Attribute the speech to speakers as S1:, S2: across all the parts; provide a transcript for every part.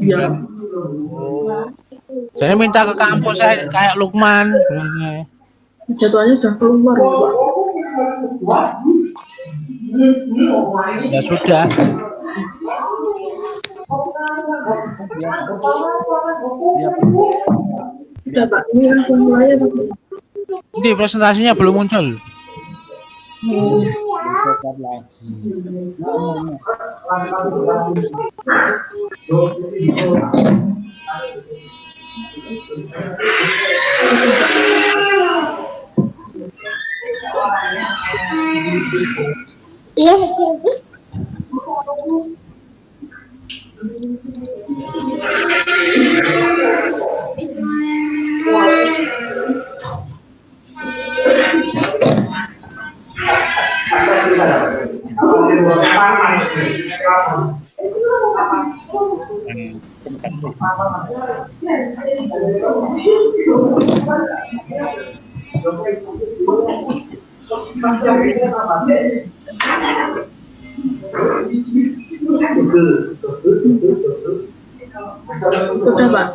S1: Iya.
S2: Oh. Saya minta ke kampus saya kayak Lukman.
S1: Jadwalnya udah keluar ya, Pak.
S2: Ya sudah.
S1: Sudah Pak, ini langsung mulai ya Pak.
S2: Ini presentasinya belum muncul.
S3: Iya.
S1: Sudah Pak.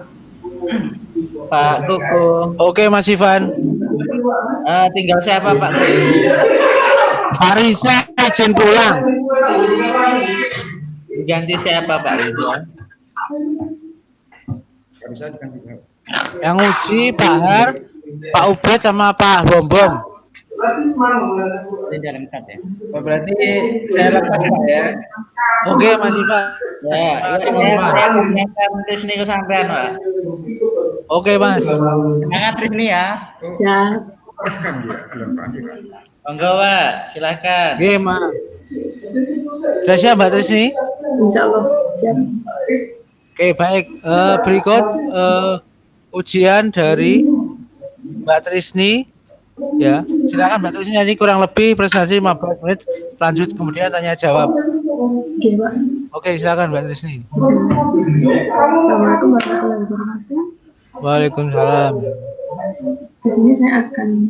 S4: Pak Kuku.
S2: Oke Mas Ivan.
S4: Tinggal siapa Pak Kuku?
S2: Farisa izin pulang.
S4: Ganti siapa Pak Ridwan?
S2: Yang uji Pak Har, Pak Ubed sama Pak Bom Bom.
S4: Ini lengkap ya. Oh, berarti saya lepas Pak ya.
S2: Oke Mas Ivan.
S4: Ya, saya mengingatkan Trisni kesampaian Pak.
S2: Oke Mas.
S4: Semangat Trisni ya.
S1: Ya.
S4: Monggo Pak, silakan.
S2: Oke Mas. Sudah siap Mbak Trisni?
S1: Insya Allah siap.
S2: Oke baik. Berikut ujian dari Mbak Trisni. Ya, silakan Mbak Trisni, ini kurang lebih presentasi 15 menit. Lanjut kemudian tanya jawab.
S1: Oke Pak.
S2: Oke, silakan Mbak Trisni.
S1: Assalamualaikum warahmatullahi wabarakatuh.
S2: Waalaikumsalam.
S1: Di sini saya akan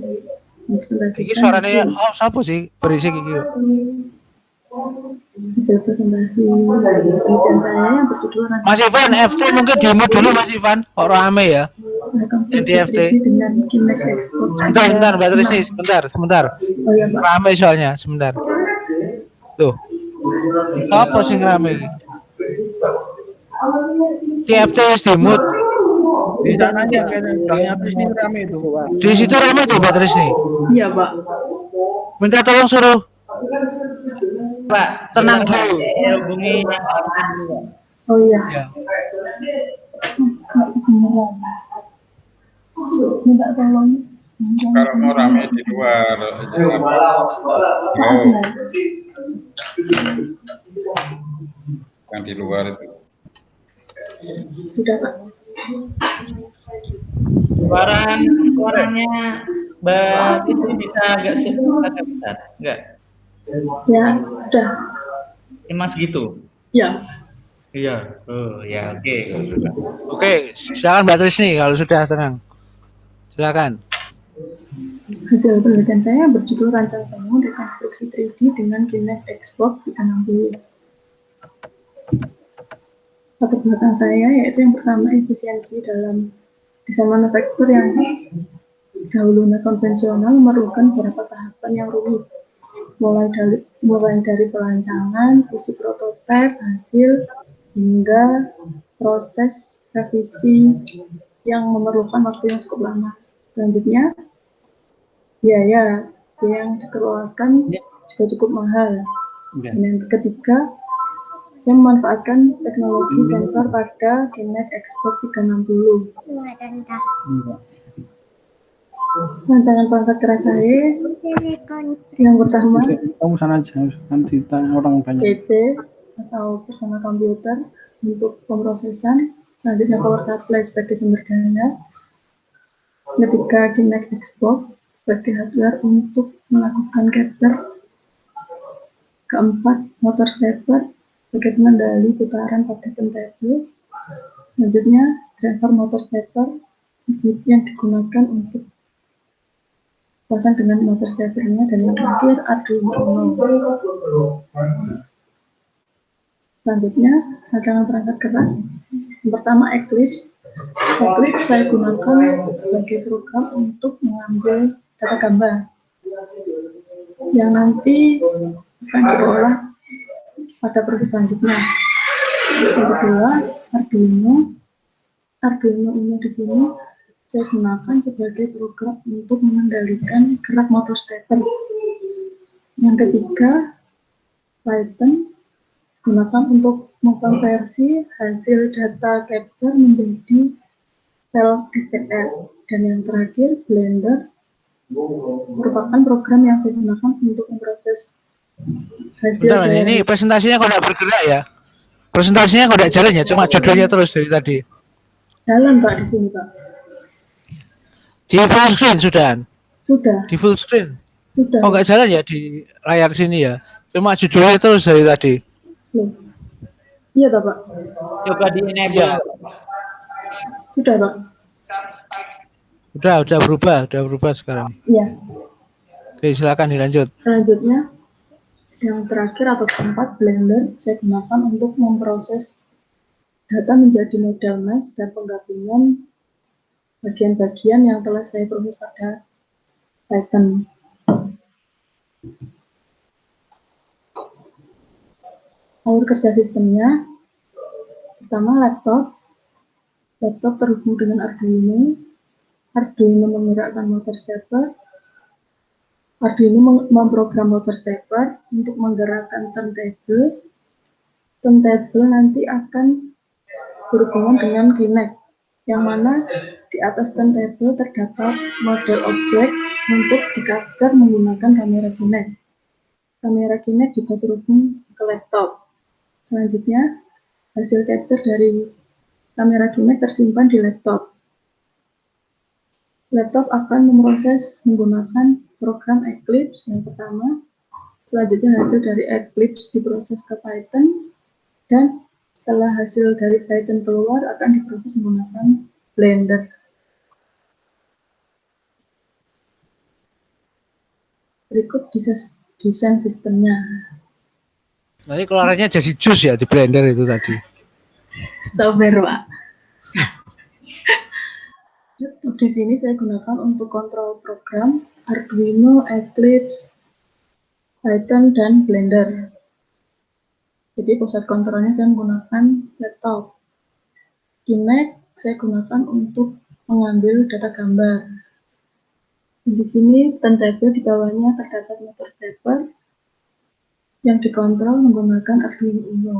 S2: Iki
S1: mempresentasikan
S2: suaranya siapa sih berisik iki?
S1: hasil presentasi penelitian saya yang berjudul
S2: Mas Ivan, FT mungkin demo dulu Mas Ivan. Kok rame ya?
S1: rekonstruksi
S2: FT.
S1: dengan Kinect Export.
S2: Sebentar Mbak Trisni, sebentar.
S1: Oh iya Pak.
S2: Rame soalnya, sebentar. Tuh. Apa sing rame iki? Di FT wis dimut.
S4: Di sana aja kayaknya Trisni rame itu Pak.
S2: Di situ rame tuh Mbak Trisni.
S1: Iya Pak.
S2: Minta tolong suruh
S4: Pak,
S2: tenang dulu.
S4: hubungi yang admin dulu Pak.
S1: Oh iya.
S2: Ya.
S1: Minta tolong.
S5: Kalau mau rame di luar, yang di luar itu.
S1: Sudah Pak.
S4: Suaranya Mbak Trisni bisa agak besar, enggak?
S1: Ya, sudah.
S4: Mas gitu.
S1: Ya.
S4: Iya. Oh ya, oke.
S2: Oke, silakan Mbak Trisni kalau sudah tenang. Silakan.
S1: Hasil penelitian saya berjudul Rancang Bangun Rekonstruksi 3D dengan Kinect Export 360. Latar belakang saya yaitu yang pertama efisiensi dalam desain manufaktur yang dahulunya konvensional memerlukan beberapa tahapan yang rumit, mulai dari perancangan, uji prototipe, hasil, hingga proses revisi yang memerlukan waktu yang cukup lama. Selanjutnya, biaya yang dikeluarkan juga cukup mahal. Dan yang ketiga, saya memanfaatkan teknologi sensor pada Kinect Export 360. Rancangan perangkat keras saya yang pertama
S6: Kamu sana aja, nanti tanya orang banyak.
S1: PC atau personal komputer untuk pemrosesan, selanjutnya power supply sebagai sumber daya, ketiga Kinect Export sebagai hardware untuk melakukan capture, keempat motor stepper sebagai pengendali putaran pada turntable, selanjutnya driver motor stepper yang digunakan untuk pasang dengan motor steppernya, dan yang terakhir Arduino Uno. Selanjutnya rancangan perangkat keras Yang pertama Eclipse. Eclipse saya gunakan sebagai program untuk mengambil data gambar yang nanti akan diolah pada proses selanjutnya. Yang kedua, Arduino ini di sini saya gunakan sebagai program untuk mengendalikan gerak motor stepper. Yang ketiga, Python gunakan untuk mengkonversi hasil data capture menjadi file XML. Dan yang terakhir, Blender merupakan program yang saya gunakan untuk memproses hasil
S2: Bentar, Mas. Ini presentasinya kok nggak bergerak ya? Presentasinya kok nggak jalan ya? Cuma judulnya terus dari tadi.
S1: jalan Pak di sini Pak.
S2: Di full screen sudah?
S1: Sudah.
S2: Di full screen?
S1: Sudah.
S2: Oh nggak jalan ya di layar sini ya? Cuma judulnya terus dari tadi.
S1: Loh. Iya toh, Pak.
S4: Coba di enable.
S2: Ya.
S1: Sudah Pak.
S2: Udah berubah sekarang.
S1: Iya.
S2: Oke, silakan dilanjut.
S1: Selanjutnya, yang terakhir atau keempat, Blender saya gunakan untuk memproses data menjadi model mesh dan penggabungan bagian-bagian yang telah saya proses pada Python. Alur kerja sistemnya, pertama laptop terhubung dengan Arduino menggerakkan motor stepper, Arduino memprogram motor stepper untuk menggerakkan turntable. Turntable nanti akan berhubungan dengan Kinect, yang mana di atas turntable terdapat model objek untuk di-capture menggunakan kamera Kinect. Kamera Kinect juga terhubung ke laptop. Selanjutnya, hasil capture dari kamera Kinect tersimpan di laptop. Laptop akan memproses menggunakan program Eclipse yang pertama. Selanjutnya hasil dari Eclipse diproses ke Python, dan setelah hasil dari Python keluar akan diproses menggunakan Blender. Berikut desain sistemnya.
S2: Nanti keluarannya jadi jus ya di Blender itu tadi.
S1: Software Pak. Di sini saya gunakan untuk kontrol program Arduino, Eclipse, Python, dan Blender. Jadi pusat kontrolnya saya menggunakan laptop. Kinect saya gunakan untuk mengambil data gambar. Di sini turntable di bawahnya terdapat motor stepper yang dikontrol menggunakan Arduino Uno.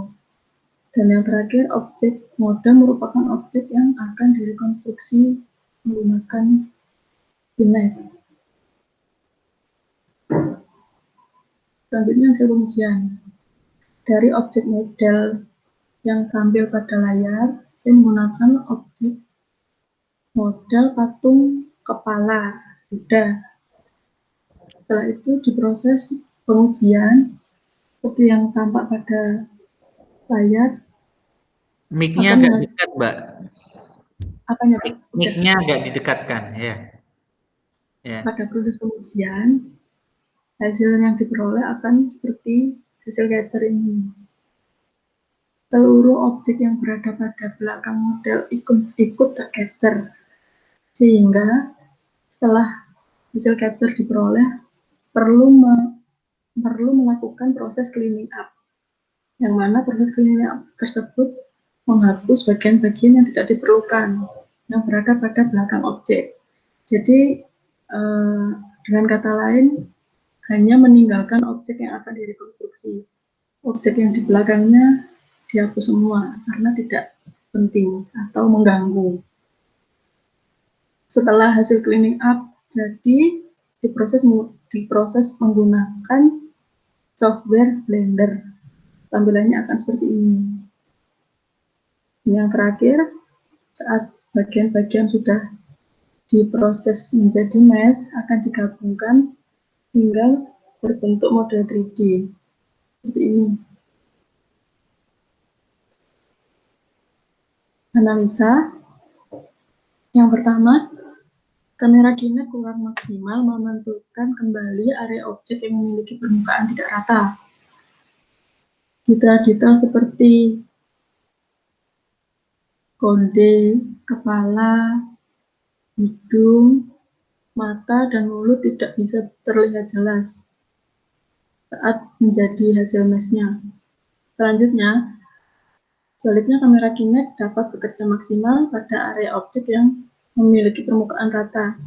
S1: Dan yang terakhir, objek mode merupakan objek yang akan direkonstruksi menggunakan Kinect. Selanjutnya hasil pengujian. Dari objek model yang tampil pada layar, saya menggunakan objek model patung kepala kuda. Setelah itu diproses pengujian seperti yang tampak pada layar.
S4: Mic-nya agak dekat, Mbak.
S1: Apanya?
S4: Mic-nya agak didekatkan, ya.
S1: Pada proses pengujian, hasil yang diperoleh akan seperti hasil capture ini. Seluruh objek yang berada pada belakang model ikut tercapture, sehingga setelah hasil capture diperoleh, perlu melakukan proses cleaning up, yang mana proses cleaning up tersebut menghapus bagian-bagian yang tidak diperlukan yang berada pada belakang objek. Jadi dengan kata lain, hanya meninggalkan objek yang akan direkonstruksi. Objek yang di belakangnya dihapus semua karena tidak penting atau mengganggu. Setelah hasil cleaning up jadi diproses menggunakan software Blender. Tampilannya akan seperti ini. Yang terakhir, saat bagian-bagian sudah diproses menjadi mesh, akan digabungkan hingga berbentuk model 3D. Seperti ini. Analisa. Yang pertama, kamera Kinect kurang maksimal memantulkan kembali area objek yang memiliki permukaan tidak rata. Detail-detail seperti konde, kepala, hidung, mata, dan mulut tidak bisa terlihat jelas saat menjadi hasil meshnya. Selanjutnya, sebaliknya kamera Kinect dapat bekerja maksimal pada area objek yang memiliki permukaan rata.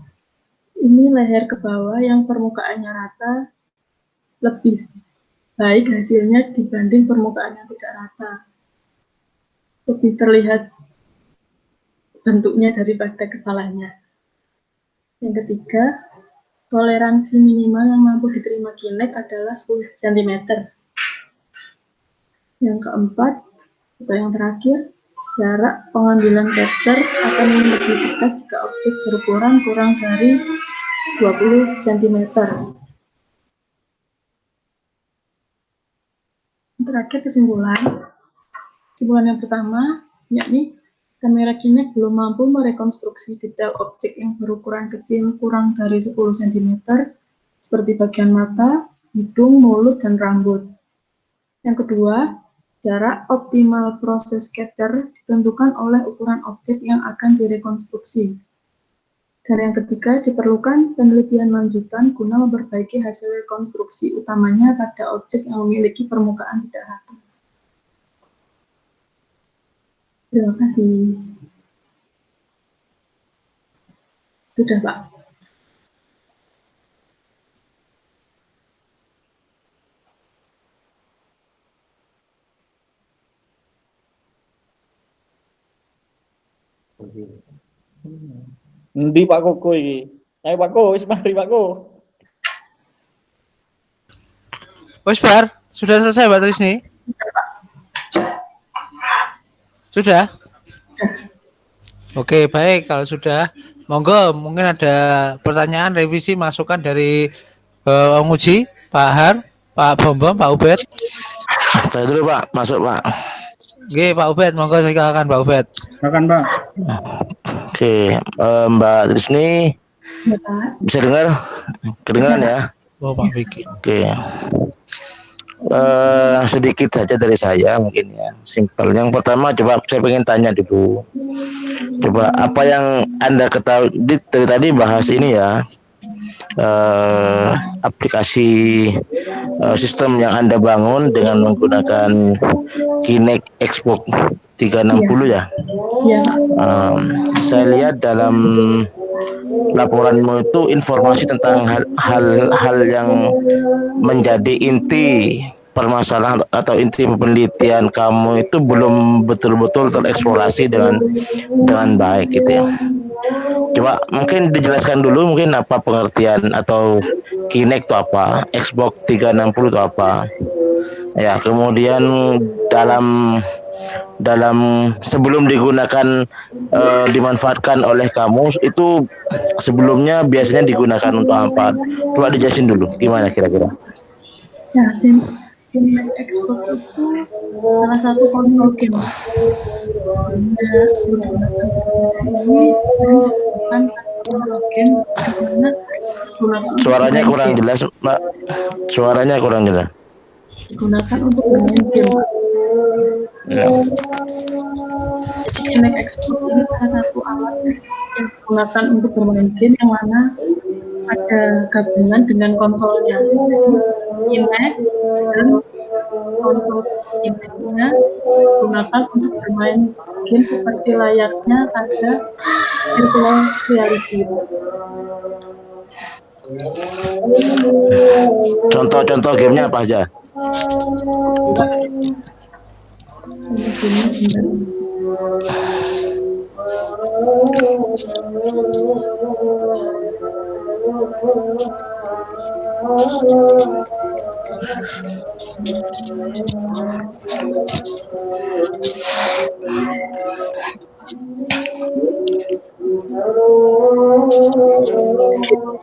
S1: Ini leher ke bawah yang permukaannya rata lebih baik hasilnya dibanding permukaan yang tidak rata. Lebih terlihat bentuknya daripada kepalanya. Yang ketiga, toleransi minimal yang mampu diterima Kinect adalah 10 cm. Yang keempat, atau yang terakhir, jarak pengambilan capture akan lebih dekat jika objek berukuran kurang dari 20 cm. Terakhir, kesimpulan yang pertama, yakni kamera Kinect belum mampu merekonstruksi detail objek yang berukuran kecil kurang dari 10 cm, seperti bagian mata, hidung, mulut, dan rambut. Yang kedua, jarak optimal proses capture ditentukan oleh ukuran objek yang akan direkonstruksi. Dan yang ketiga, diperlukan penelitian lanjutan guna memperbaiki hasil rekonstruksi utamanya pada objek yang memiliki permukaan tidak rata. Terima kasih. Sudah, Pak.
S4: Endi Pak Koko iki? Ayo Pak Koko, wis mari Pak Koko.
S2: Wes bar, sudah selesai Mbak Trisni? Sudah? Oke, baik. Kalau sudah, monggo mungkin ada pertanyaan, revisi, masukan dari Om Uji, Pak Har, Pak Bombom, Pak Ubed.
S3: Saya dulu Pak, masuk Pak.
S2: Oke, Pak Ubed, monggo silakan Pak Ubed.
S6: Silakan Pak.
S3: Oke, Mbak Trisni
S1: Ya, Pak.
S3: bisa dengar? Kedengaran ya?
S2: Oh, Pak Vicky.
S3: Oke. Sedikit saja dari saya mungkin ya, simpel. Yang pertama coba saya pengen tanya dulu. Coba apa yang Anda ketahui dari tadi bahas ini ya, aplikasi sistem yang Anda bangun dengan menggunakan Kinect Xbox 360 ya.
S1: Ya,
S3: Saya lihat dalam laporanmu itu informasi tentang hal-hal yang menjadi inti permasalahan atau inti penelitian kamu itu belum betul-betul tereksplorasi dengan baik gitu ya. Coba mungkin dijelaskan dulu mungkin apa pengertian atau Kinect itu apa, Xbox 360 itu apa. Ya, kemudian dalam sebelum digunakan dimanfaatkan oleh kamu itu sebelumnya biasanya digunakan untuk apa? Coba dijelasin dulu gimana kira-kira.
S1: ya, Kinect Xbox itu salah satu konsol game. Ada ini saya konsol game karena
S3: Suaranya kurang jelas, Mbak. Suaranya kurang jelas.
S1: digunakan untuk bermain game.
S3: Ya.
S1: Jadi Kinect Xbox ini salah satu alat yang digunakan untuk bermain game yang mana ada gabungan dengan konsolnya. Jadi Kinect dan konsol Kinect-nya digunakan untuk bermain game seperti layaknya pada virtual reality.
S3: Contoh-contoh gamenya apa aja?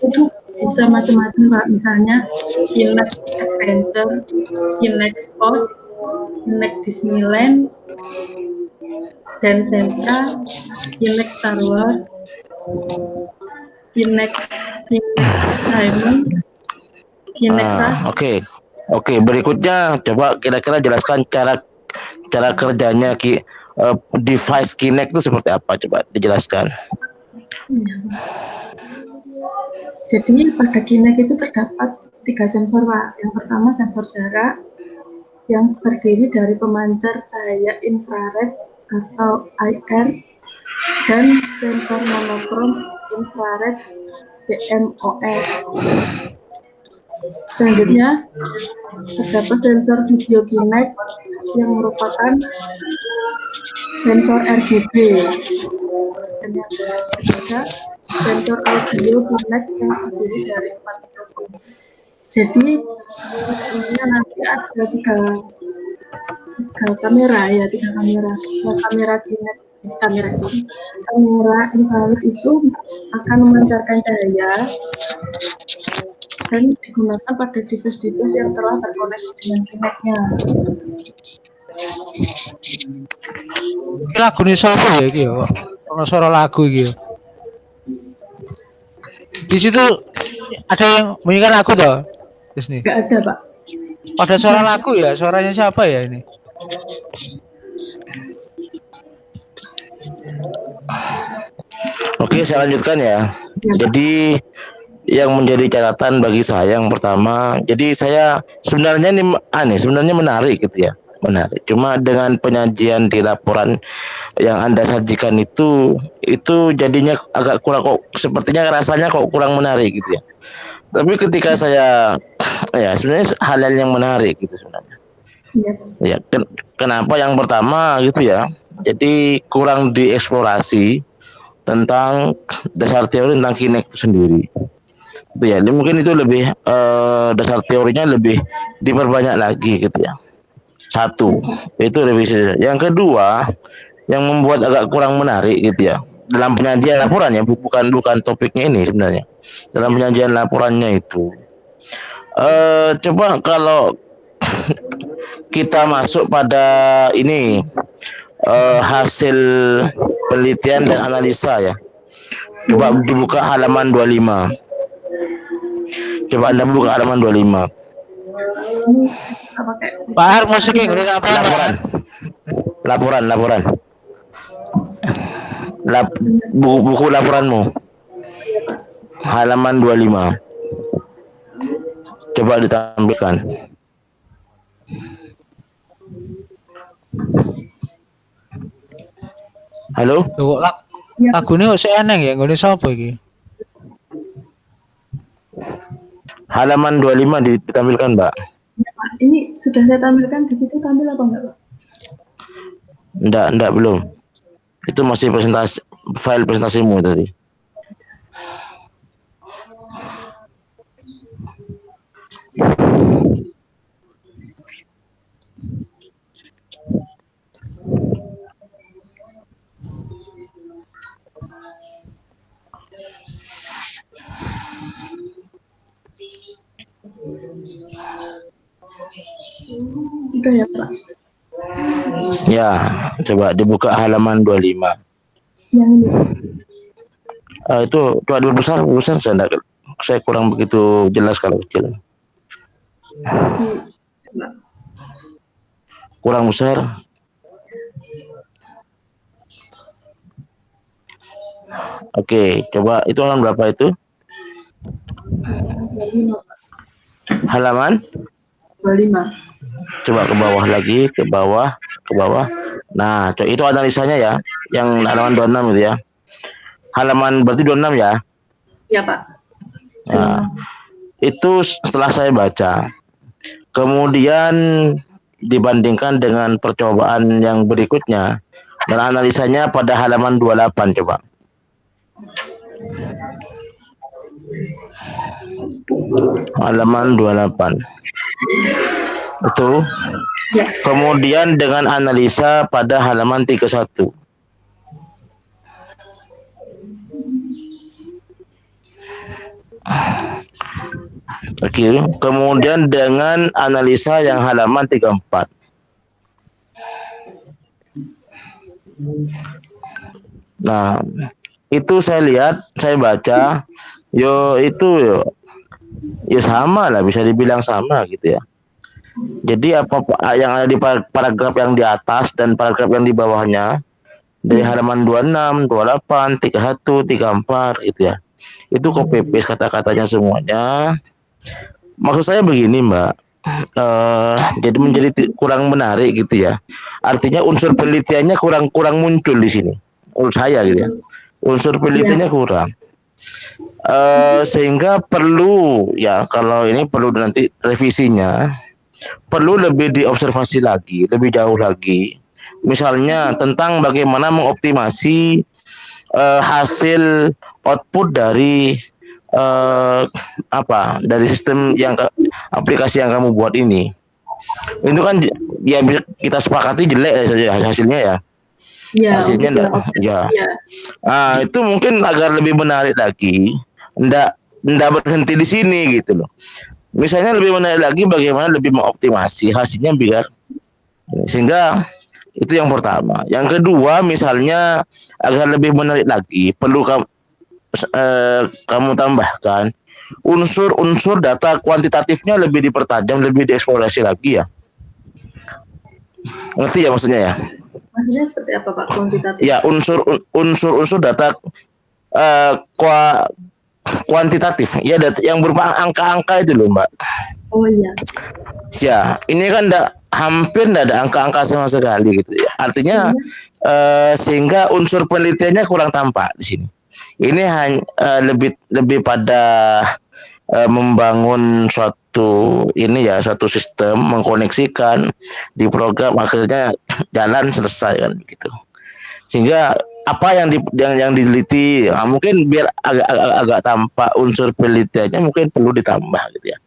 S1: Itu bisa macam-macam Pak, misalnya Kinect Adventure, Kinect Sport, Kinect Disneyland, Dan Sentra, Kinect Star Wars, Kinect Diamond, Kinect Rush.
S3: Oke, berikutnya coba kira-kira jelaskan cara cara kerjanya device Kinect itu seperti apa? Coba dijelaskan.
S1: Iya. Jadi pada Kinect itu terdapat 3 sensor, Pak. Yang pertama sensor jarak yang terdiri dari pemancar cahaya infrared atau IR dan sensor monokrom infrared CMOS. Selanjutnya terdapat sensor video Kinect yang merupakan sensor RGB dan yang ketiga sensor audio Kinect yang terdiri dari 4 mikrofon. Jadi sebenarnya nanti ada tiga kamera ya, tiga kamera. Nah, kamera Kinect, kamera infrared itu akan memancarkan cahaya dan digunakan pada device-device yang telah terkoneksi dengan Kinect-nya.
S2: Iki lagu nih siapa ya iki yo? Ono suara lagu iki yo. Di situ ada yang bunyikan lagu toh? Terus nih.
S1: Nggak ada, Pak.
S2: Ada suara lagu ya? Suaranya siapa ya ini?
S3: Oke, saya lanjutkan ya. Jadi yang menjadi catatan bagi saya yang pertama, jadi saya sebenarnya sebenarnya menarik gitu ya. Menarik. Cuma dengan penyajian di laporan yang Anda sajikan itu jadinya agak kurang, kok sepertinya rasanya kok kurang menarik gitu ya. Tapi ketika saya ya sebenarnya hal yang menarik gitu sebenarnya. Ya, kenapa yang pertama gitu ya. Jadi kurang dieksplorasi tentang dasar teori tentang Kinect itu sendiri. Itu ya, mungkin itu lebih dasar teorinya lebih diperbanyak lagi gitu ya. Satu, itu revisi. Yang kedua, yang membuat agak kurang menarik gitu ya. Dalam penyajian laporannya, bukan topiknya ini sebenarnya. Dalam penyajian laporannya itu, coba kalau kita masuk pada ini hasil penelitian dan analisa ya. Coba dibuka halaman 25. Coba Anda buka halaman 25.
S2: Pak Har musiknya udah apa?
S3: Laporan. Buku laporanmu. Halaman 25. Coba ditampilkan. Halo?
S2: Tuh, lagunya kok eneng ya, nggone sapa iki?
S3: Halaman 25 ditampilkan, Mbak.
S1: Ya, Pak. Ini sudah saya tampilkan di situ, tampil apa enggak, Pak?
S3: Enggak, belum. Itu masih file presentasimu tadi.
S1: Sudah ya, Pak?
S3: Ya, coba dibuka halaman 25.
S1: Yang ini.
S3: Itu ada besar saya kurang begitu jelas kalau kecil. Kurang besar. Oke, coba itu halaman berapa itu? Halaman
S1: 25.
S3: Coba ke bawah lagi, ke bawah. Nah, itu analisanya ya, yang halaman 26 itu ya. Halaman berarti 26 ya?
S1: Ya, Pak.
S3: Nah, itu setelah saya baca. Kemudian dibandingkan dengan percobaan yang berikutnya dan analisanya pada halaman 28 coba. Halaman 28. Itu.
S1: Ya.
S3: Kemudian dengan analisa pada halaman 31. Oke, kemudian dengan analisa yang halaman 34. Nah, itu saya lihat, saya baca, yo sama lah, bisa dibilang sama gitu ya. Jadi apa yang ada di paragraf yang di atas dan paragraf yang di bawahnya dari halaman 26, 28, 31, 34 gitu ya. Itu copy paste kata-katanya semuanya. Maksud saya begini, Mbak. Jadi menjadi kurang menarik gitu ya. Artinya unsur penelitiannya kurang muncul di sini. Menurut saya gitu ya. Unsur penelitiannya kurang. Sehingga perlu ya, kalau ini perlu nanti revisinya, perlu lebih diobservasi lagi, lebih jauh lagi. Misalnya tentang bagaimana mengoptimasi hasil output dari dari sistem aplikasi yang kamu buat ini. Itu kan ya bisa kita sepakati jelek saja hasilnya ya.
S1: Ya,
S3: Hasilnya enggak, ya. Ah, itu mungkin agar lebih menarik lagi, enggak berhenti di sini gitu loh. Misalnya lebih menarik lagi bagaimana lebih mengoptimasi hasilnya biar sehingga itu yang pertama. Yang kedua, misalnya agar lebih menarik lagi, perlu kamu tambahkan unsur-unsur data kuantitatifnya lebih dipertajam, lebih dieksplorasi lagi ya. Ngerti ya maksudnya ya?
S1: Maksudnya seperti apa Pak kuantitatif?
S3: Ya, unsur data kuantitatif ya, data yang berupa angka-angka itu loh Mbak.
S1: Oh iya.
S3: Ya, ini kan hampir tidak ada angka-angka sama sekali gitu ya. Artinya sehingga unsur penelitiannya kurang tampak di sini. Ini hanya lebih pada membangun suatu sistem, mengkoneksikan di program, akhirnya jalan selesai kan begitu. Sehingga apa yang diteliti mungkin biar agak tampak unsur penelitiannya mungkin perlu ditambah gitu ya.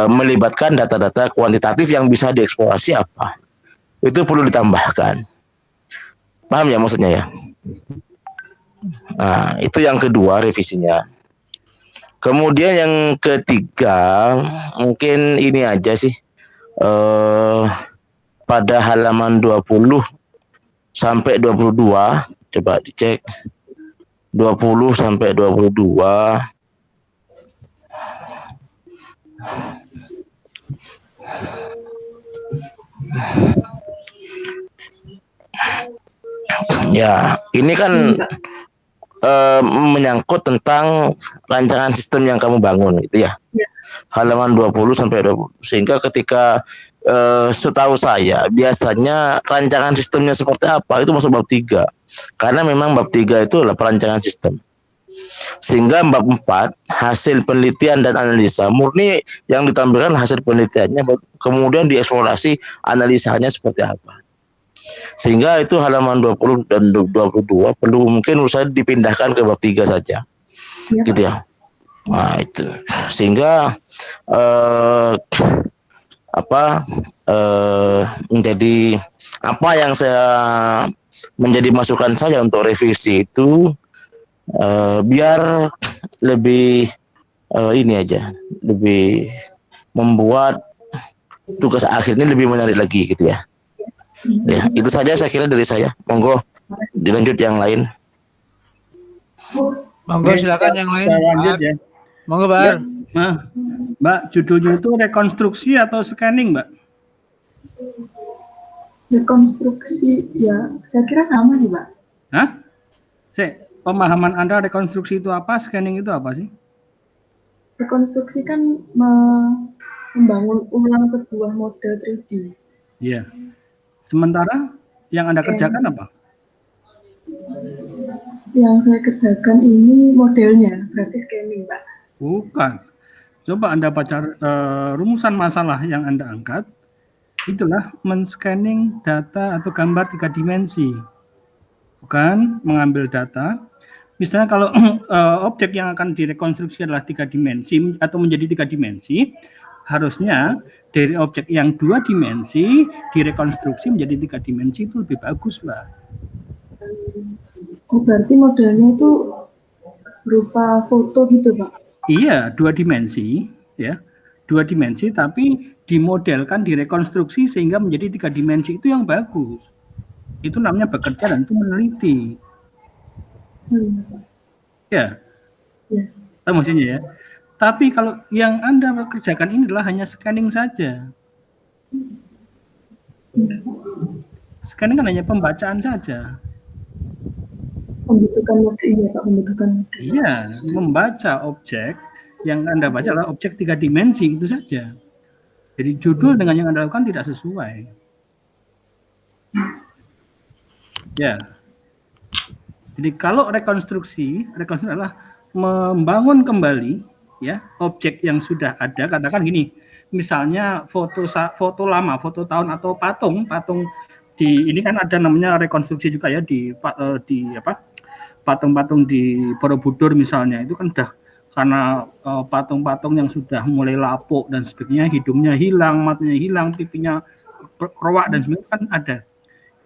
S3: Melibatkan data-data kuantitatif yang bisa dieksplorasi apa, itu perlu ditambahkan. Paham ya maksudnya ya? Nah, itu yang kedua revisinya. Kemudian yang ketiga mungkin ini aja sih, pada halaman 20 sampai 22 coba dicek 20 sampai 22. Ya, ini kan menyangkut tentang rancangan sistem yang kamu bangun gitu ya. Halaman 20 sampai 20. Sehingga ketika setahu saya biasanya rancangan sistemnya seperti apa itu masuk bab 3. Karena memang bab 3 itu adalah perancangan sistem. Sehingga bab 4 hasil penelitian dan analisa murni yang ditampilkan hasil penelitiannya, kemudian dieksplorasi analisanya seperti apa. Sehingga itu halaman 20 dan 22 perlu mungkin usah dipindahkan ke bab 3 saja. Ya. Gitu ya. Nah, itu. Sehingga menjadi apa yang saya menjadi masukan saya untuk revisi itu biar lebih ini aja, lebih membuat tugas akhirnya lebih menarik lagi gitu ya. Ya, itu saja saya kira dari saya. Monggo dilanjut yang lain.
S2: Monggo silakan yang lain.
S4: Lanjut ya.
S2: Monggo Bar.
S4: Nah, Mbak, judulnya itu rekonstruksi atau scanning, Mbak?
S1: Rekonstruksi ya, saya kira sama sih, Mbak.
S4: Hah? Pemahaman Anda rekonstruksi itu apa, scanning itu apa sih?
S1: Rekonstruksi kan membangun ulang sebuah model 3D.
S4: Iya. Sementara yang Anda kerjakan apa?
S1: Yang saya kerjakan ini modelnya, berarti scanning, Pak.
S4: Bukan. Coba Anda baca rumusan masalah yang Anda angkat, itulah men-scanning data atau gambar 3 dimensi. Bukan mengambil data. Misalnya kalau objek yang akan direkonstruksi adalah 3 dimensi atau menjadi 3 dimensi, harusnya dari objek yang 2 dimensi direkonstruksi menjadi 3 dimensi itu lebih bagus, Mbak.
S1: Oh, berarti modelnya itu berupa foto gitu, Pak?
S4: Iya, 2 dimensi, ya, 2 dimensi, tapi dimodelkan, direkonstruksi sehingga menjadi 3 dimensi itu yang bagus. Itu namanya bekerja dan itu meneliti. Ya, maksudnya ya. Tapi kalau yang Anda kerjakan ini adalah hanya scanning saja. Scanning kan hanya pembacaan saja.
S1: Pembentukan model, iya Pak, pembentukan model.
S4: Iya, membaca objek yang Anda baca adalah objek 3 dimensi itu saja. Jadi judul dengan yang Anda lakukan tidak sesuai. Ya. Jadi kalau rekonstruksi adalah membangun kembali ya objek yang sudah ada. Katakan gini, misalnya foto lama, foto tahun atau patung di ini kan ada namanya rekonstruksi juga ya di apa? Patung-patung di Borobudur misalnya itu kan udah karena patung-patung yang sudah mulai lapuk dan sebagainya, hidungnya hilang, matanya hilang, pipinya kerowak dan sebagainya kan ada.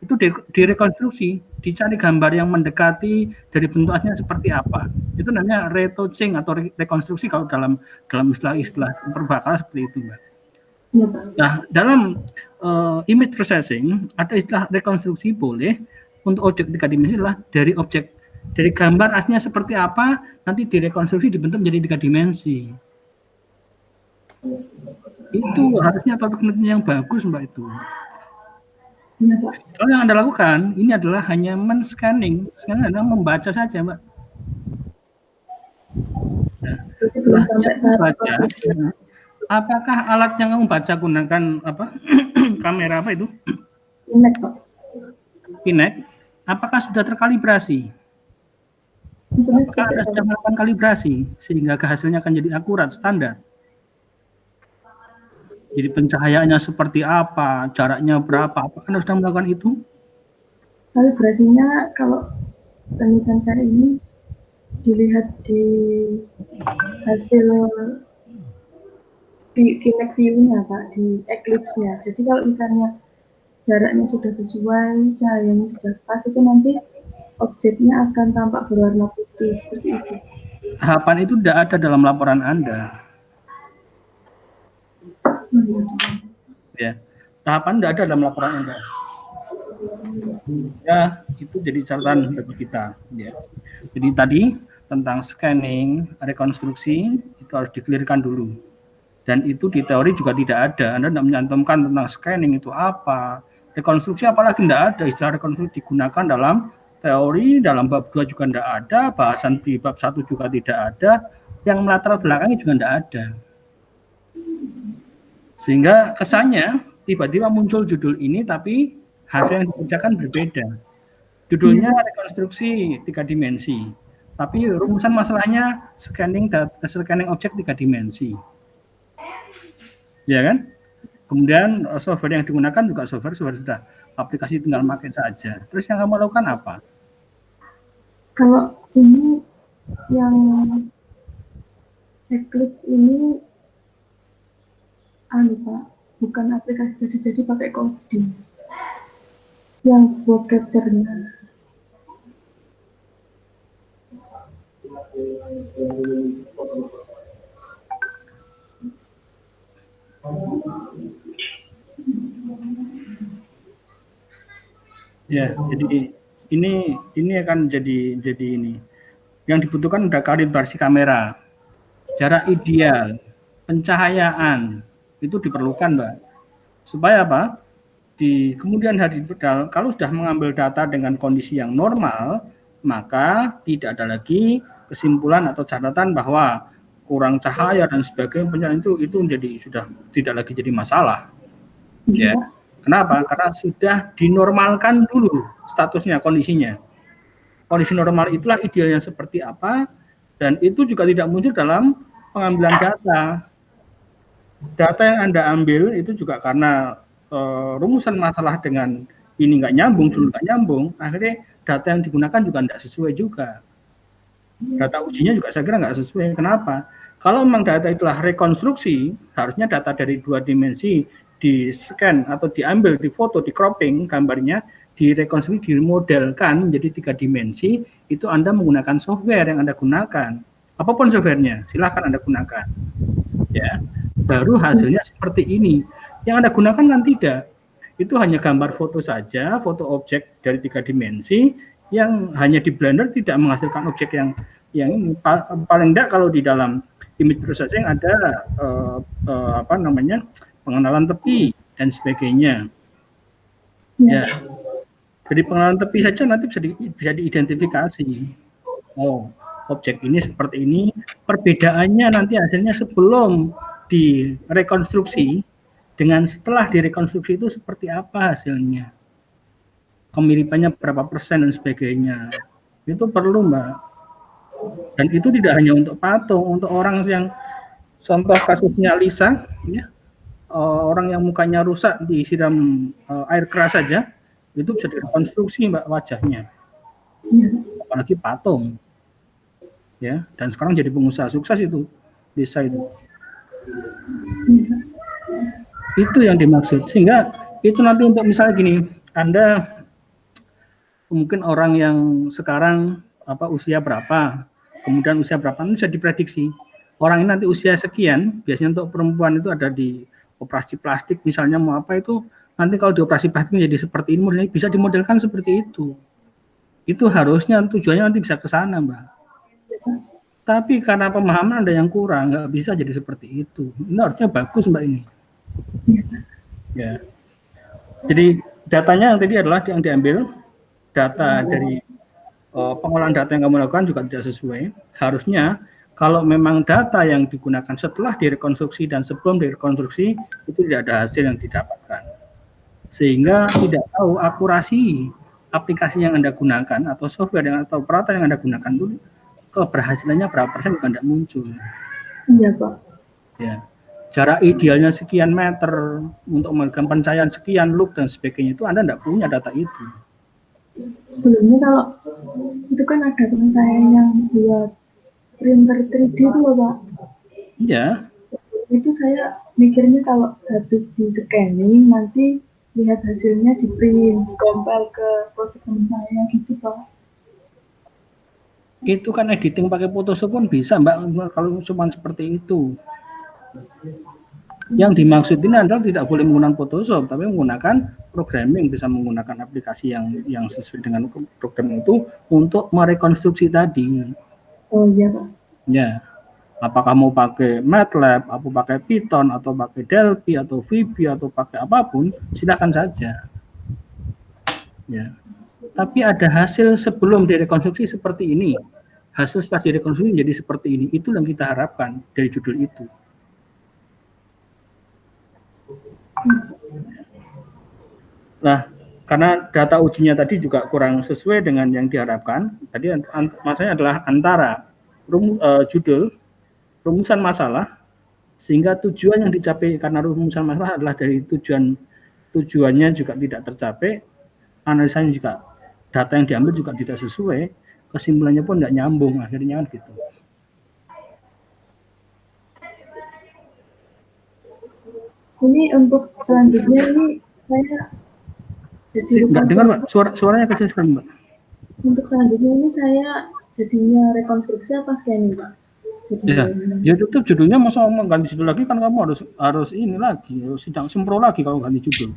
S4: Itu direkonstruksi, dicari gambar yang mendekati dari bentuk aslinya seperti apa. Itu namanya retouching atau rekonstruksi kalau dalam istilah perbakalan seperti itu, Mbak. Nah, dalam image processing ada istilah rekonstruksi boleh untuk objek 3 dimensi adalah dari gambar aslinya seperti apa nanti direkonstruksi dibentuk menjadi 3 dimensi. Itu harusnya topik yang bagus Mbak itu.
S1: Iya Pak.
S4: Kalau yang Anda lakukan ini adalah hanya men-scanning, scanning adalah membaca saja Mbak. Nah, baca. Apakah alat yang kamu baca gunakan apa? Kamera apa itu?
S1: Kinect Pak.
S4: Kinect. Apakah sudah terkalibrasi? Apakah Anda sudah melakukan kalibrasi sehingga hasilnya akan jadi akurat, standar? Jadi pencahayaannya seperti apa, jaraknya berapa? Apakah Anda sudah melakukan itu?
S1: Kalibrasinya kalau penelitian saya ini dilihat di hasil di Kinect view-nya Pak, di Eclipse-nya. Jadi kalau misalnya jaraknya sudah sesuai, cahayanya sudah pas, itu nanti objeknya akan tampak berwarna putih seperti itu.
S4: Tahapan itu tidak ada dalam laporan Anda. Ya, tahapan tidak ada dalam laporan Anda. Ya, itu jadi catatan bagi kita. Ya. Jadi tadi tentang scanning, rekonstruksi itu harus dikelirkan dulu. Dan itu di teori juga tidak ada. Anda tidak menyantumkan tentang scanning itu apa, rekonstruksi apalagi tidak ada. Istilah rekonstruksi digunakan dalam teori, dalam bab 2 juga tidak ada, bahasan di bab 1 juga tidak ada, yang melatar belakangnya juga tidak ada. Sehingga kesannya tiba-tiba muncul judul ini tapi hasil yang dikerjakan berbeda. Judulnya rekonstruksi 3 dimensi, tapi rumusan masalahnya scanning objek 3 dimensi. Ya kan? Kemudian software yang digunakan juga software sudah aplikasi tinggal pakai saja. Terus yang kamu lakukan apa?
S1: Kalau ini yang Eclipse ini Pak, bukan aplikasi jadi pakai coding yang buat capture-nya.
S4: Ya, jadi ini akan jadi ini. Yang dibutuhkan ada kalibrasi kamera, jarak ideal, pencahayaan itu diperlukan, Mbak. Supaya apa? Di kemudian hari kalau sudah mengambil data dengan kondisi yang normal, maka tidak ada lagi kesimpulan atau catatan bahwa kurang cahaya dan sebagainya itu menjadi sudah tidak lagi jadi masalah. Ya. Kenapa? Karena sudah dinormalkan dulu statusnya, kondisinya. Kondisi normal itulah idealnya seperti apa, dan itu juga tidak muncul dalam pengambilan data. Data yang Anda ambil itu juga karena rumusan masalah dengan ini nggak nyambung, dulu nggak nyambung, akhirnya data yang digunakan juga tidak sesuai juga. Data ujinya juga saya kira nggak sesuai. Kenapa? Kalau memang data itulah rekonstruksi, harusnya data dari 2 dimensi di scan atau diambil, di foto, di cropping gambarnya, direkonstruksi, dimodelkan menjadi 3 dimensi, itu Anda menggunakan software yang Anda gunakan. Apapun softwarenya, silahkan Anda gunakan. Ya, baru hasilnya seperti ini. Yang Anda gunakan kan tidak. Itu hanya gambar foto saja, foto objek dari 3 dimensi, yang hanya di Blender tidak menghasilkan objek yang ini. Paling tidak kalau di dalam image processing ada pengenalan tepi dan sebagainya.
S1: Ya.
S4: Ya, dari pengenalan tepi saja nanti bisa diidentifikasi. Oh, objek ini seperti ini. Perbedaannya nanti hasilnya sebelum direkonstruksi dengan setelah direkonstruksi itu seperti apa hasilnya. Kemiripannya berapa persen dan sebagainya. Itu perlu, Mbak. Dan itu tidak hanya untuk patung, untuk orang yang contoh kasusnya Lisa, ya, orang yang mukanya rusak disiram air keras saja, itu bisa direkonstruksi, Mbak, wajahnya. Apalagi patung. Ya, dan sekarang jadi pengusaha sukses itu, Lisa itu. Itu yang dimaksud. Sehingga itu nanti untuk misalnya gini, Anda mungkin orang yang sekarang usia berapa, kemudian usia berapa itu bisa diprediksi. Orang ini nanti usia sekian, biasanya untuk perempuan itu ada di operasi plastik misalnya mau apa itu, nanti kalau di operasi plastik jadi seperti ini, modelnya bisa dimodelkan seperti itu. Itu harusnya tujuannya nanti bisa ke sana, Mbak. Tapi karena pemahaman Anda yang kurang, nggak bisa jadi seperti itu. Ini harusnya bagus, Mbak, ini. Ya. Jadi datanya yang tadi adalah yang diambil, data dari pengolahan data yang kamu lakukan juga tidak sesuai. Harusnya kalau memang data yang digunakan setelah direkonstruksi dan sebelum direkonstruksi itu tidak ada hasil yang didapatkan. Sehingga tidak tahu akurasi aplikasi yang Anda gunakan atau software atau peralatan yang Anda gunakan itu keberhasilannya berapa persen juga tidak muncul.
S1: Iya, Pak.
S4: Ya. Jarak idealnya sekian meter untuk melakukan pencahayaan sekian look dan sebagainya itu Anda tidak punya data itu.
S1: Sebelumnya kalau itu kan ada teman saya yang buat printer 3D itu loh, Pak.
S4: Iya.
S1: Itu saya mikirnya kalau habis di scanning nanti lihat hasilnya di print, compile ke project teman saya gitu, Pak.
S4: Itu kan editing pakai Photoshop pun bisa, Mbak, kalau cuma seperti itu. Yang dimaksud ini adalah tidak boleh menggunakan Photoshop, tapi menggunakan programming, bisa menggunakan aplikasi yang sesuai dengan program itu untuk merekonstruksi tadi.
S1: Oh iya, Pak.
S4: Ya, apakah mau pakai MATLAB, atau pakai Python, atau pakai Delphi, atau VB, atau pakai apapun, silakan saja. Ya, tapi ada hasil sebelum direkonstruksi seperti ini, hasil setelah direkonstruksi jadi seperti ini. Itu yang kita harapkan dari judul itu. Nah, karena data ujinya tadi juga kurang sesuai dengan yang diharapkan, tadi maksudnya adalah antara judul, rumusan masalah, sehingga tujuan yang dicapai karena rumusan masalah adalah dari tujuannya juga tidak tercapai, analisanya juga, data yang diambil juga tidak sesuai, kesimpulannya pun tidak nyambung, akhirnya kan gitu.
S1: Ini untuk selanjutnya ini saya jadi
S4: Nggak dengar, Mbak, suaranya kecil sekali, Mbak.
S1: Untuk selanjutnya ini saya jadinya rekonstruksi apa scanning, Pak?
S4: Ya tetap judulnya, masa mau ganti judul lagi kan kamu harus ini lagi, sidang sempro lagi kalau ganti judul.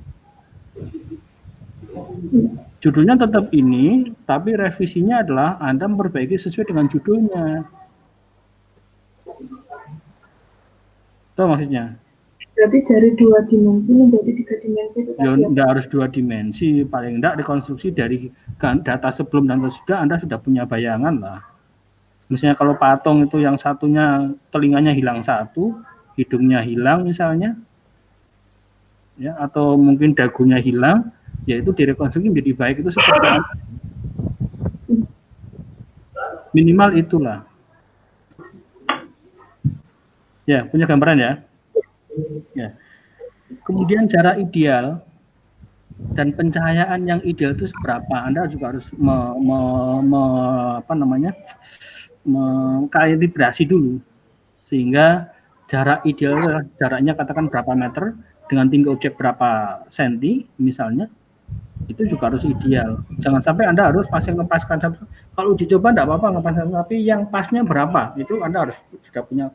S4: Judulnya tetap ini, tapi revisinya adalah Anda memperbaiki sesuai dengan judulnya. Itu maksudnya.
S1: Berarti dari 2 dimensi menjadi 3 dimensi itu
S4: ya, tidak harus 2 dimensi, paling tidak rekonstruksi dari data sebelum dan sesudah Anda sudah punya bayangan lah. Misalnya kalau patung itu yang satunya telinganya hilang satu, hidungnya hilang misalnya, ya, atau mungkin dagunya hilang, yaitu direkonstruksi menjadi baik itu seperti apa? Minimal itulah. Ya, punya gambaran ya. Ya. Kemudian jarak ideal dan pencahayaan yang ideal itu seberapa? Anda juga harus mengkalibrasi dulu, sehingga jarak ideal adalah jaraknya katakan berapa meter dengan tinggi objek berapa senti misalnya, itu juga harus ideal. Jangan sampai Anda harus masih ngepaskan. Kalau uji coba tidak apa-apa ngepaskan, tapi yang pasnya berapa itu Anda harus sudah punya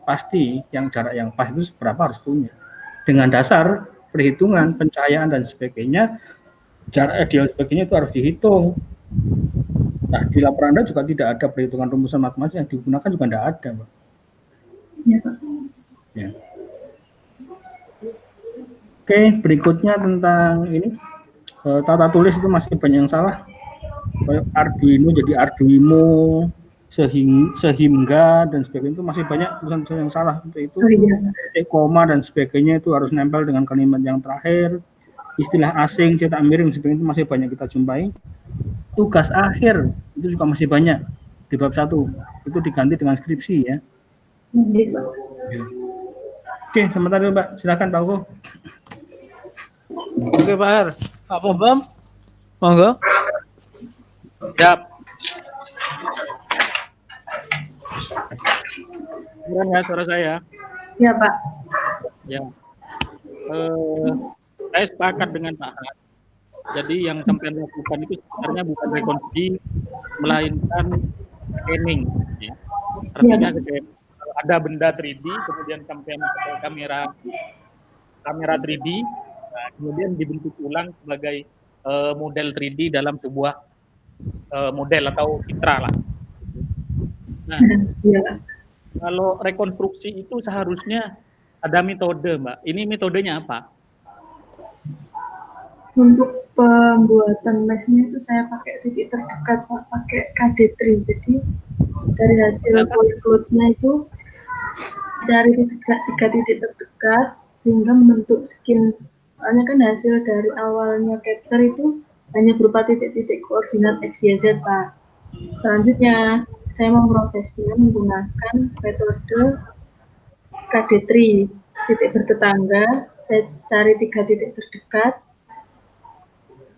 S4: pasti, yang jarak yang pas itu seberapa harus punya. Dengan dasar perhitungan pencahayaan dan sebagainya, jarak ideal sebagainya itu harus dihitung. Nah, di laporan Anda juga tidak ada perhitungan rumusan matematik yang digunakan, juga tidak ada, Mbak.
S1: Ya, Pak.
S4: Ya.
S6: Oke, berikutnya tentang ini tata tulis itu masih banyak yang salah. Kayak Arduino jadi Arduino, sehingga dan sebagainya itu masih banyak tulisan yang salah. Untuk itu
S1: Oh iya.
S6: titik koma dan sebagainya itu harus nempel dengan kalimat yang terakhir. Istilah asing, cetak miring, sebagainya itu masih banyak kita jumpai. Tugas akhir itu juga masih banyak di bab 1. Itu diganti dengan skripsi ya.
S1: Iya.
S6: Oke, sebentar dulu Mbak. Silakan Pak Ugo.
S2: Oke Pak Har. Pak Pombam, monggo.
S7: Siap. Kedengeran ya suara saya?
S1: Ya Pak.
S7: Ya. Saya sepakat dengan Pak Har. Jadi yang sampai lakukan itu sebenarnya bukan rekonstruksi, melainkan scanning. Ya. Artinya kalau ada benda 3D, kemudian sampai pakai kamera 3D, nah, kemudian dibentuk ulang sebagai model 3D dalam sebuah model atau citra lah. Nah, kalau rekonstruksi itu seharusnya ada metode, Mbak. Ini metodenya apa?
S1: Untuk pembuatan mesnya itu saya pakai titik terdekat Pak, pakai KD3. Jadi dari hasil polyglotnya itu cari tiga titik terdekat sehingga membentuk skin. Soalnya kan hasil dari awalnya capture itu hanya berupa titik-titik koordinat X, Y, Z Pak. Selanjutnya saya memprosesnya menggunakan metode KD3, titik bertetangga. Saya cari 3 titik terdekat,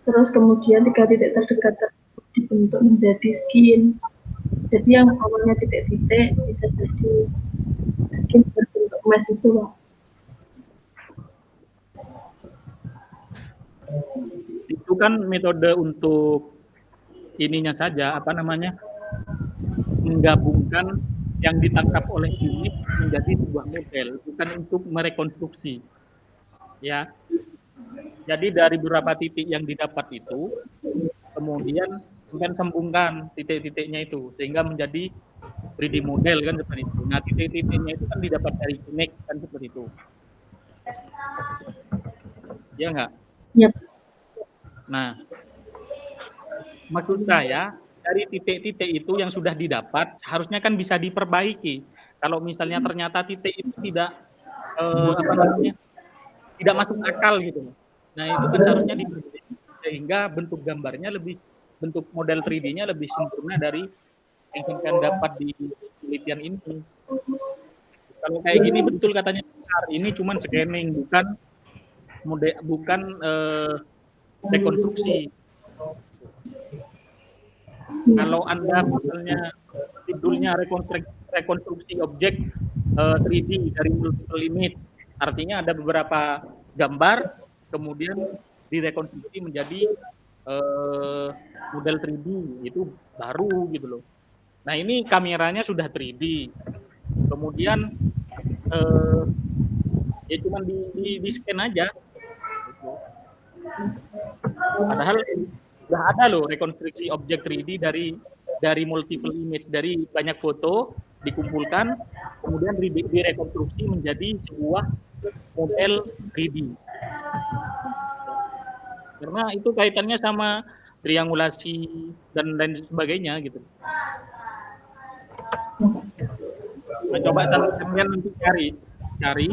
S1: terus kemudian 3 titik terdekat dibentuk menjadi skin. Jadi yang awalnya titik-titik bisa jadi skin berbentuk mesh itu Pak.
S7: Itu kan metode untuk ininya saja, apa namanya, menggabungkan yang ditangkap oleh unit menjadi sebuah model, bukan untuk merekonstruksi. Ya. Jadi dari beberapa titik yang didapat itu, kemudian sambungkan titik-titiknya itu sehingga menjadi 3D model kan seperti itu. Nah, titik-titiknya itu kan didapat dari Kinect kan seperti itu. Ya enggak?
S1: Yep.
S7: Nah, maksud saya dari titik-titik itu yang sudah didapat harusnya kan bisa diperbaiki. Kalau misalnya ternyata titik itu tidak tidak masuk akal gitu. Nah, itu kan seharusnya diperbaiki sehingga bentuk gambarnya bentuk model 3D-nya lebih sempurna dari yang sampai dapat di penelitian ini. Kalau kayak gini betul katanya ini cuma scanning, bukan rekonstruksi. Kalau Anda misalnya judulnya rekonstruksi objek 3D dari multiple image, artinya ada beberapa gambar kemudian direkonstruksi menjadi model 3D, itu baru gitu loh. Nah, ini kameranya sudah 3D. Kemudian ya cuma di scan aja. Padahal sudah ada loh rekonstruksi objek 3D dari multiple image, dari banyak foto dikumpulkan kemudian direkonstruksi menjadi sebuah model 3D. Karena itu kaitannya sama triangulasi dan lain sebagainya gitu. Nah, coba sampean nanti cari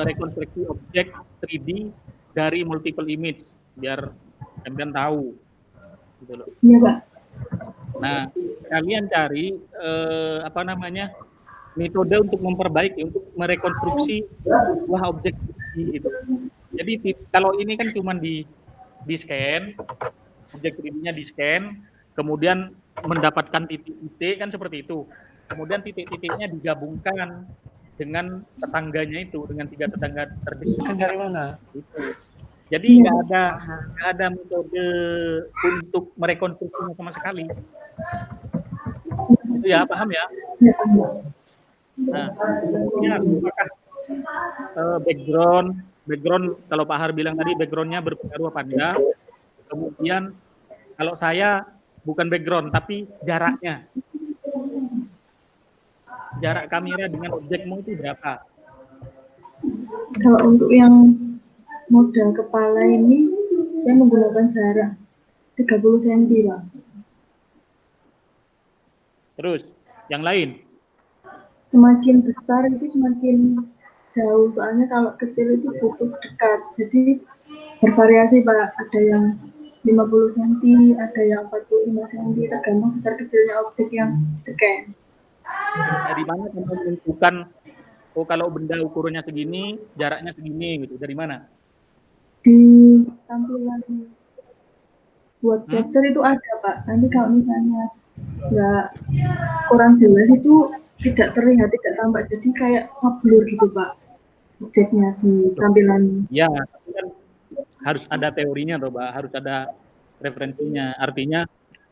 S7: rekonstruksi objek 3D dari multiple image biar sampean tahu gitu loh.
S1: Iya Pak.
S7: Nah, kalian cari apa namanya, metode untuk memperbaiki, untuk merekonstruksi sebuah objek 3D gitu. Jadi kalau ini kan cuma di scan, objek 3D-nya di scan, kemudian mendapatkan titik-titik kan seperti itu. Kemudian titik-titiknya digabungkan dengan tetangganya itu, dengan 3 tetangga terdekat.
S2: Dari mana?
S7: Gitu. Jadi nggak ada metode untuk merekonstruksinya sama sekali. Itu ya, paham ya? Nah, kemudian apakah background kalau Pak Har bilang tadi backgroundnya berpengaruh apa enggak? Kemudian kalau saya bukan background tapi jaraknya, jarak kamera dengan objekmu itu berapa?
S1: Kalau untuk yang modal kepala ini saya menggunakan jarak 30 cm, Pak.
S7: Terus yang lain?
S1: Semakin besar itu semakin jauh, soalnya kalau kecil itu butuh dekat. Jadi bervariasi, Pak. Ada yang 50 cm, ada yang 45 cm, tergantung besar kecilnya objek yang scan.
S7: Dari mana kamu menentukan, oh kalau benda ukurannya segini, jaraknya segini gitu? Dari mana?
S1: Di tampilan buat capture itu ada, Pak. Nanti kalau misalnya nggak kurang jelas itu tidak terlihat, tidak tampak, jadi kayak ngeblur gitu, Pak, objeknya di tampilan.
S7: Ya, tapi kan harus ada teorinya toh, Pak, harus ada referensinya. Artinya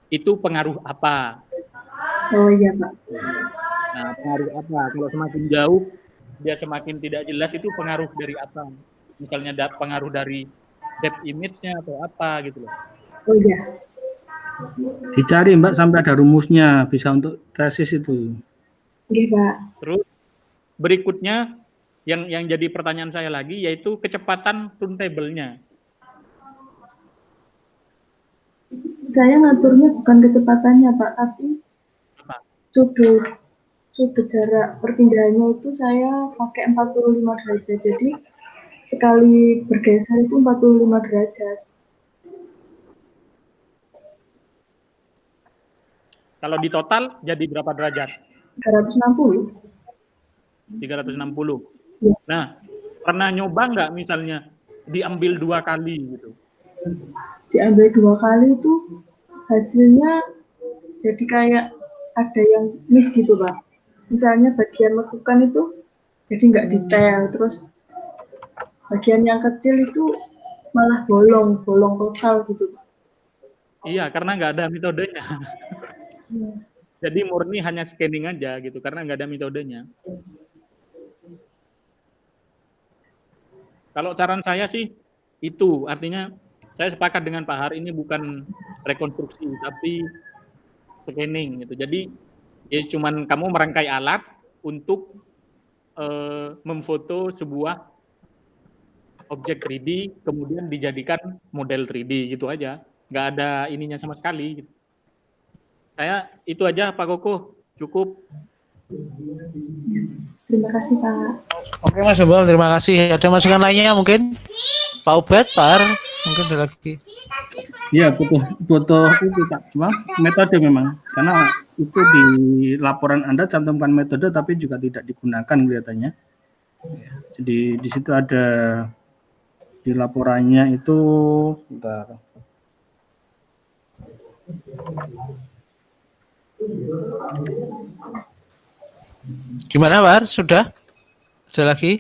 S7: itu pengaruh apa?
S1: Oh iya, Pak.
S7: Nah, pengaruh apa? Kalau semakin jauh dia semakin tidak jelas, itu pengaruh dari apa? Misalnya pengaruh dari depth image-nya atau apa gitu loh.
S1: Oh iya.
S6: Dicari Mbak sampai ada rumusnya, bisa untuk tesis itu.
S1: Oke, Pak.
S7: Terus berikutnya yang jadi pertanyaan saya lagi yaitu kecepatan turntable-nya.
S1: Saya ngaturnya bukan kecepatannya, Pak, tapi sudut jarak perpindahannya itu saya pakai 45 derajat. Jadi sekali bergeser itu 45 derajat.
S7: Kalau di total jadi berapa derajat?
S1: 360.
S7: 360.
S1: Ya.
S7: Nah, pernah nyoba nggak misalnya diambil 2 kali gitu?
S1: Diambil 2 kali itu hasilnya jadi kayak ada yang miss gitu, Pak. Misalnya bagian lekukan itu jadi nggak detail, terus bagian yang kecil itu malah bolong total gitu, Pak.
S7: Iya, karena nggak ada metodenya.
S1: Ya.
S7: Jadi murni hanya scanning aja gitu, karena nggak ada metodenya. Kalau saran saya sih itu, artinya saya sepakat dengan Pak Har, ini bukan rekonstruksi tapi scanning gitu. Jadi ya cuman kamu merangkai alat untuk memfoto sebuah objek 3D kemudian dijadikan model 3D gitu aja. Nggak ada ininya sama sekali gitu. Saya itu aja Pak Koko, cukup.
S1: Terima kasih, Pak.
S2: Oke Mas Bambang, terima kasih. Ada masukan lainnya mungkin? Pak Ubed, Pak Har, mungkin ada lagi.
S6: Iya, butuh itu Pak, metode memang. Karena itu di laporan Anda cantumkan metode tapi juga tidak digunakan kelihatannya. Jadi di situ ada di laporannya itu sebentar.
S2: Gimana Pak Har? Sudah? Ada lagi?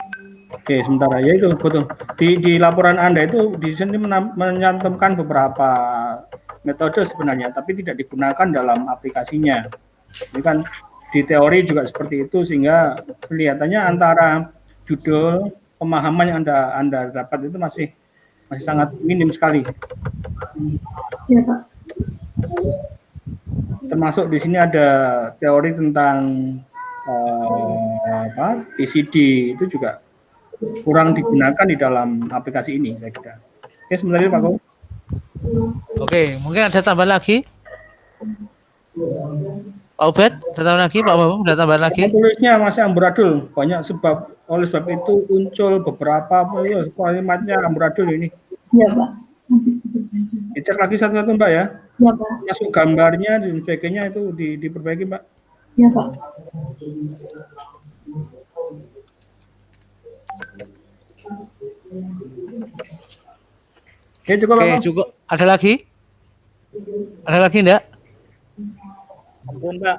S6: Oke, sebentar ya, itu betul. Di laporan Anda itu di sini menyantumkan beberapa metode sebenarnya, tapi tidak digunakan dalam aplikasinya. Ini kan di teori juga seperti itu, sehingga kelihatannya antara judul pemahaman yang Anda dapat itu masih sangat minim sekali.
S1: Ya, Pak.
S6: Termasuk di sini ada teori tentang PCD, itu juga kurang digunakan di dalam aplikasi ini, saya kira. Oke, sebenarnya Pak Ko.
S2: Oke, mungkin ada tambahan lagi? Pak Ubed, ada tambahan lagi? Pak Bambang, ada tambahan lagi?
S6: Tulisnya masih amburadul, banyak oleh sebab itu muncul beberapa kalimatnya amburadul ini.
S1: Iya, Pak.
S6: Dicek lagi satu-satu Mbak ya.
S1: Iya, Pak.
S6: Masuk gambarnya dan sebagainya itu diperbaiki Mbak.
S1: Iya, Pak.
S6: Oke, cukup
S2: Oke,
S6: Pak.
S2: cukup. Ada lagi? Ada lagi enggak?
S7: Ampun, Mbak.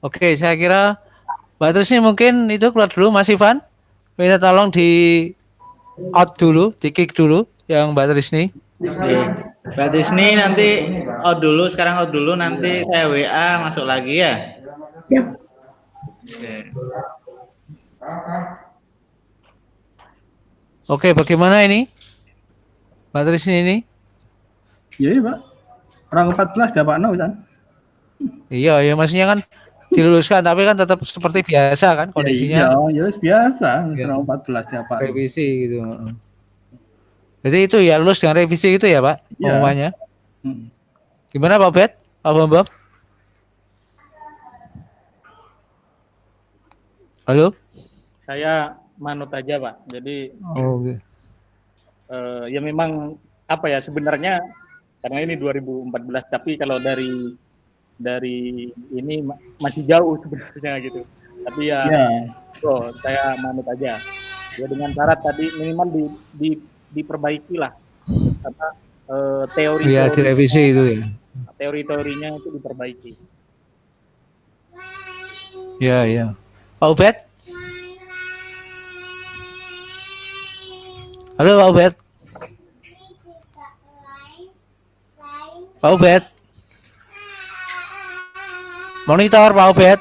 S2: Oke, saya kira Mbak Trisni mungkin itu keluar dulu, Mas Ivan. Minta tolong di out dulu, di kick dulu yang Mbak Trisni.
S8: Oke. Mbak Trisni nanti out dulu, sekarang out dulu, nanti saya WA masuk lagi ya.
S1: Siap.
S2: Oke, bagaimana ini? Mbak Trisni ini?
S6: Iya, Pak. Orang 14 dapat 0 kan?
S2: Iya, ya maksudnya kan diluluskan, tapi kan tetap seperti biasa kan kondisinya.
S6: Iya, biasa. Orang 14 dapat.
S2: Revisi gitu. Jadi itu ya lulus dengan revisi itu ya Pak
S4: Iya.
S2: pengumumannya.
S4: Hmm.
S2: Gimana Pak Ubed? Pak Bambam? Halo?
S7: Saya manut aja Pak. Jadi
S2: Oh, oke.
S7: ya memang apa ya sebenarnya karena ini 2014 tapi kalau dari ini masih jauh sebenarnya gitu. Tapi ya
S4: Ya.
S7: saya manut aja. Ya dengan syarat tadi minimal diperbaiki lah apa teori
S2: Iya direvisi itu ya.
S7: teori-teorinya itu diperbaiki.
S2: Iya, iya. Pak Ubed? Halo Pak Ubed? Pak Ubed? Monitor Pak Ubed?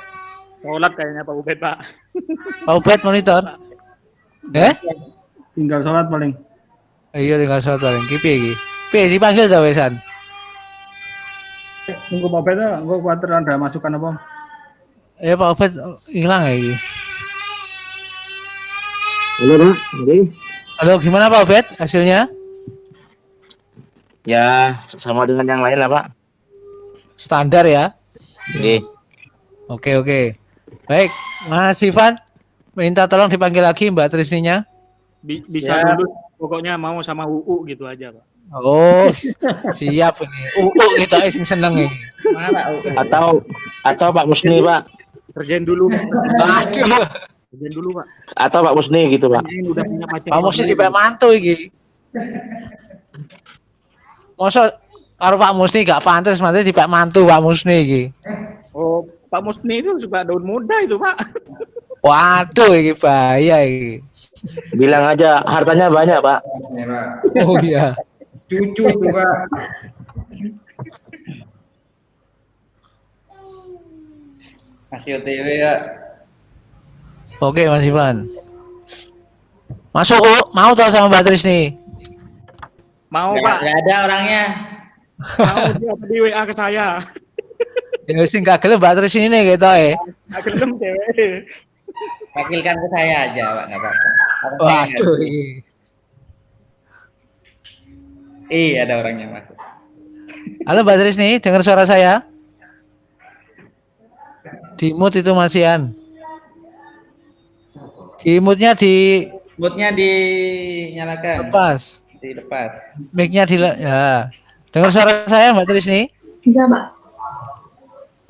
S7: Sholat kayaknya Pak Ubed Pak.
S2: Pak Ubed monitor?
S4: Tinggal sholat paling.
S2: Iya tinggal sholat paling. Kipi iki. Piye dipanggil ta wesan?
S4: Tunggu Pak Ubed, gue khawatir ada masukan apa?
S2: Ya Pak Ubed hilang ya iki.
S3: Halo Pak, oke.
S2: Halo gimana Pak Ubed hasilnya?
S3: Ya, sama dengan yang lain lah Pak.
S2: Standar ya?
S3: Oke.
S2: Oke oke. Baik, Mas Ivan minta tolong dipanggil lagi Mbak Trisninya.
S7: Bisa
S8: Ya.
S7: dulu pokoknya mau sama UU gitu aja Pak.
S2: Oh, siap ini. Kita sing seneng ini.
S8: Mana?
S3: Atau Pak Musni Pak.
S7: Kerjain dulu.
S2: Aduh,
S7: Kerjain dulu Pak.
S3: Atau Pak Musni gitu Pak.
S7: Ini udah punya pacar.
S2: kamu sih dipek mantu iki. Masa karo Pak Musni gak pantas nanti dipek mantu Pak Musni iki.
S7: Oh, Pak Musni itu suka daun muda itu Pak.
S2: Waduh iki bahaya iki.
S3: Bilang aja hartanya banyak Pak.
S2: Oh iya.
S9: Cucu tuh Pak.
S8: Masih OTW ya.
S2: Oke Mas Ivan. Masuk mau tau sama Mbak Trisni?
S7: Mau
S8: Nggak
S7: Pak.
S8: nggak ada orangnya.
S7: Mau dia di WA ke saya.
S2: Ya sing gak gelem Mbak Trisni nih gitu
S7: Nggak gelem cewek.
S8: Wakilkan ke saya aja, Pak, nggak apa-apa. Orang saya nggak
S2: Waduh
S8: ada.
S2: iki.
S8: Ada orangnya masuk.
S2: Halo Mbak Trisni, dengar suara saya? Di mute itu Masian. Di mute-nya di
S8: Moodnya dinyalakan.
S2: lepas.
S8: Dilepas.
S2: Mic-nya di ya. Dengar suara saya Mbak Trisni?
S1: Bisa Pak?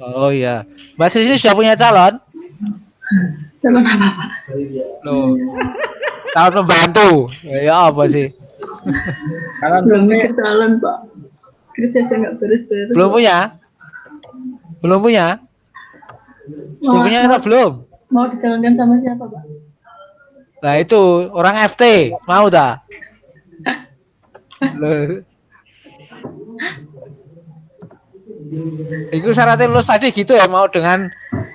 S2: Oh iya. Mbak Trisni sudah punya calon?
S1: Calon apa Pak?
S2: Loh. Calon pembantu. Ya apa sih?
S4: Kalau
S1: Belum mikir calon Pak. Kerja aja nggak beres-beres.
S2: Belum punya? Belum punya? Sudah punya atau belum?
S1: Mau dicalonkan sama siapa Pak?
S2: Nah itu orang FT mau tak? Loh. Itu syaratnya lulus tadi gitu ya mau dengan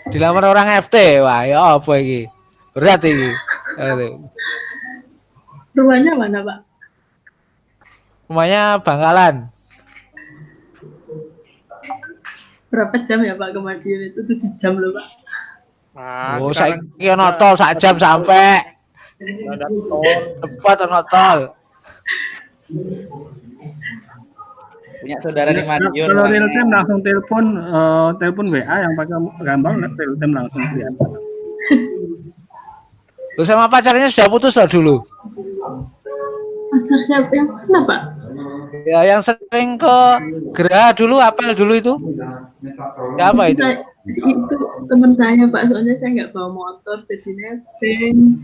S2: dilamar orang FT. Wah ya apa ini? Berat ini. Aduh.
S1: Rumahnya mana Pak?
S2: Rumahnya Bangkalan.
S1: Berapa jam ya Pak ke Madiun itu? 7 jam loh Pak.
S2: Oh saya kira tol 1 jam sampai.
S7: Ada tol.
S2: Cepat ono tol.
S8: Punya saudara di Madiun.
S4: kalau real
S8: orangnya.
S4: time langsung telepon WA yang pakai gambar real time langsung kelihatan.
S2: Lu sama pacarnya sudah putus loh dulu.
S1: Pacar siapa yang mana Pak?
S2: Ya yang sering ke Geraha dulu apel dulu itu. Ya, apa itu?
S1: Itu teman saya Pak, soalnya saya nggak bawa motor jadi nebeng.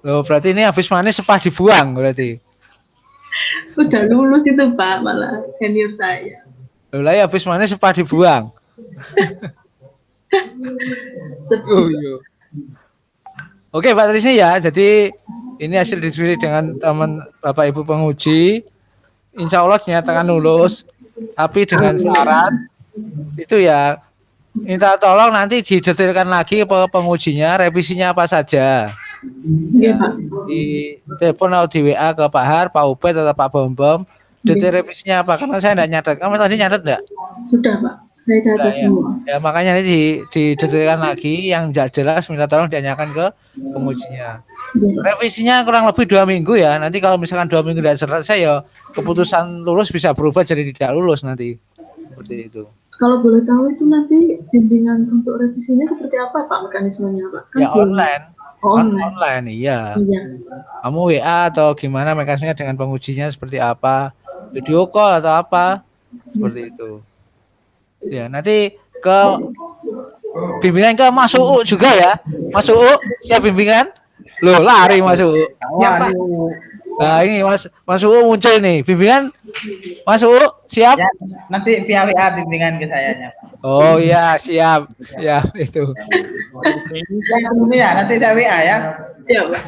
S2: Loh berarti ini habis manis sepah dibuang berarti.
S1: Udah lulus itu Pak, malah senior saya.
S2: Loh lah ya habis manis sepah dibuang. Oh, iya. Oke Pak Trisni ya, jadi ini hasil diskusi dengan teman Bapak Ibu penguji. Insya Allah dinyatakan lulus, tapi dengan syarat itu ya minta tolong nanti didetailkan lagi pengujinya, revisinya apa saja.
S1: Iya Pak.
S2: Di telepon atau di WA ke Pak Har, Pak Ubed atau Pak Bambam, detail revisinya apa? Karena saya tidak nyatet. Kamu tadi nyatet enggak?
S1: Sudah Pak. Saya
S2: Nah,
S1: catat
S2: ya.
S1: semua.
S2: Ya makanya ini didetailkan lagi yang tidak jelas minta tolong ditanyakan ke pengujinya.
S1: Ya.
S2: Revisinya kurang lebih 2 minggu ya. Nanti kalau misalkan 2 minggu tidak selesai ya keputusan lulus bisa berubah jadi tidak lulus nanti. Seperti itu.
S1: Kalau boleh tahu itu nanti bimbingan untuk revisinya seperti apa Pak mekanismenya Pak? Kan
S2: Ya
S1: belum
S2: online.
S1: online.
S2: Online, iya.
S1: Iya.
S2: Kamu WA atau gimana mekanismenya dengan pengujinya seperti apa? Video call atau apa? Seperti itu. Ya, nanti ke bimbingan ke Mas UU juga ya. Mas UU siap bimbingan? Loh, lari Mas UU.
S6: Ya, Pak.
S2: Nah, ini Mas UU muncul nih. Bimbingan Mas UU siap?
S8: Ya, nanti via WA bimbingan ke sayanya.
S2: Oh iya, siap. Siap itu.
S8: Ini ya, nanti saya WA ya.
S1: Siap Pak.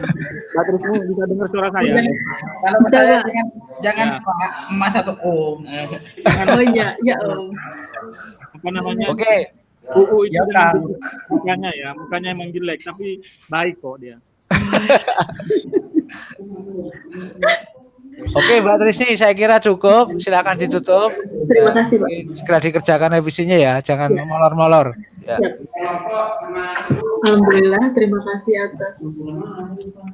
S7: Bateraimu bisa dengar suara saya?
S8: Kalau
S1: Bisa,
S8: saya
S1: Pak.
S8: jangan
S7: Ya.
S8: Mas atau Om.
S1: Oh iya, ya Om.
S7: Apa namanya?
S2: Oke.
S7: UU itu
S6: Ya,
S7: dengan
S6: Kang.
S7: mukanya ya, mukanya emang jelek tapi baik kok dia.
S2: Oke, Mbak Trisni, saya kira cukup. Silakan ditutup.
S1: Terima kasih Pak.
S2: Segera dikerjakan revisinya ya, jangan molor-molor. Ya.
S1: Siap. Alhamdulillah, terima kasih atas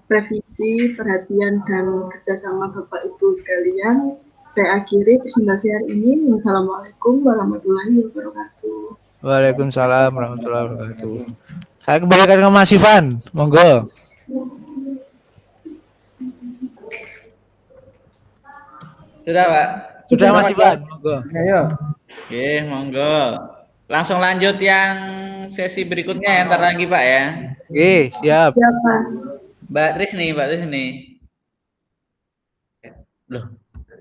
S1: revisi, perhatian, dan kerjasama Bapak Ibu sekalian. Saya akhiri presentasi hari ini. Wassalamualaikum warahmatullahi wabarakatuh.
S2: Waalaikumsalam warahmatullahi wabarakatuh. Saya kembalikan ke Mas Ivan, monggo.
S8: Sudah, Pak.
S2: Sudah Mas Ivan, monggo.
S6: Ayo.
S8: Oke, monggo. Langsung lanjut yang sesi berikutnya ya, ntar lagi Pak ya.
S2: Oke, siap.
S1: Siapa?
S8: Mbak Trisni. Loh,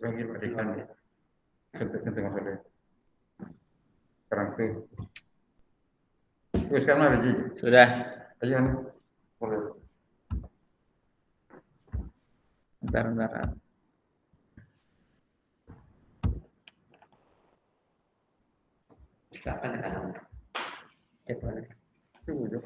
S5: Lagi berikan ganti maksudnya. Sekarang tuh. Wes kan ada Ji.
S8: sudah.
S5: Ayo nih. Boleh.
S8: Bentar. Kapan?
S5: Tunggu.